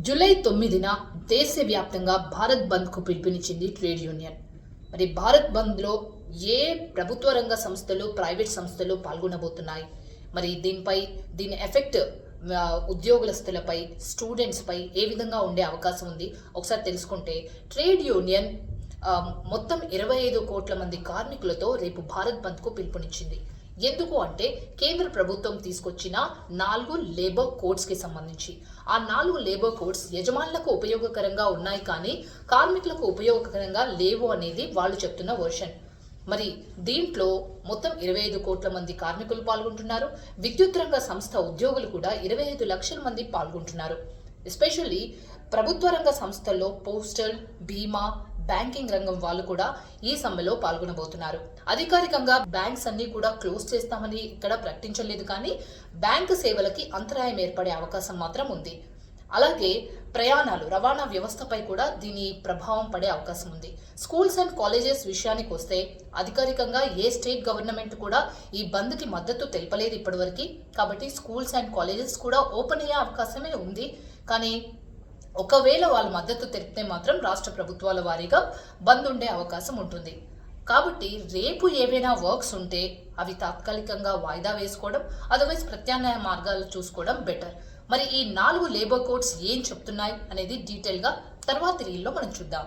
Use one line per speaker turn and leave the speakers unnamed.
July 9న దేశవ్యాప్తంగా భారత్ బంద్కు పిలుపునిచ్చింది ట్రేడ్ యూనియన్. మరి భారత్ బంద్లో ఏ ప్రభుత్వ రంగ సంస్థలు, ప్రైవేట్ సంస్థలు పాల్గొనబోతున్నాయి? మరి దీని ఎఫెక్ట్ ఉద్యోగస్తులపై, స్టూడెంట్స్పై ఏ విధంగా ఉండే అవకాశం ఉంది ఒకసారి తెలుసుకుంటే, ట్రేడ్ యూనియన్ మొత్తం 25 కోట్ల మంది కార్మికులతో రేపు భారత్ బంద్కు పిలుపునిచ్చింది. ఎందుకు అంటే కేంద్ర ప్రభుత్వం తీసుకొచ్చిన 4 లేబర్ కోడ్స్కి సంబంధించి. ఆ 4 లేబర్ కోడ్స్ యజమానులకు ఉపయోగకరంగా ఉన్నాయి, కానీ కార్మికులకు ఉపయోగకరంగా లేవు అనేది వాళ్ళు చెప్తున్న వర్షన్. మరి దీంట్లో మొత్తం 25 కోట్ల మంది కార్మికులు పాల్గొంటున్నారు. విద్యుత్ రంగ సంస్థ ఉద్యోగులు కూడా 25 లక్షల మంది పాల్గొంటున్నారు. ఎస్పెషల్లీ ప్రభుత్వ రంగ సంస్థల్లో పోస్టల్, బీమా, బ్యాంకింగ్ రంగం వాళ్ళు కూడా ఈ సమ్మెలో పాల్గొనబోతున్నారు. అధికారికంగా బ్యాంక్స్ అన్ని కూడా క్లోజ్ చేస్తామని ఇక్కడ ప్రకటించలేదు, కానీ బ్యాంకు సేవలకి అంతరాయం ఏర్పడే అవకాశం మాత్రం ఉంది. అలాగే ప్రయాణాలు, రవాణా వ్యవస్థపై కూడా దీని ప్రభావం పడే అవకాశం ఉంది. స్కూల్స్ అండ్ కాలేజెస్ విషయానికి వస్తే అధికారికంగా ఏ స్టేట్ గవర్నమెంట్ కూడా ఈ బంద్కి మద్దతు తెలపలేదు ఇప్పటివరకు. కాబట్టి స్కూల్స్ అండ్ కాలేజెస్ కూడా ఓపెన్ అయ్యే అవకాశమే ఉంది. కానీ ఒకవేళ వాళ్ళు మద్దతు తెలిపితే మాత్రం రాష్ట్ర ప్రభుత్వాల వారీగా బంద్ ఉండే అవకాశం ఉంటుంది. కాబట్టి రేపు ఏవైనా వర్క్స్ ఉంటే అవి తాత్కాలికంగా వాయిదా వేసుకోవడం, అదర్వైజ్ ప్రత్యామ్నాయ మార్గాలు చూసుకోవడం బెటర్. మరి ఈ 4 లేబర్ కోడ్స్ ఏం చెప్తున్నాయి అనేది డీటెయిల్గా తర్వాత రీల్లో మనం చూద్దాం.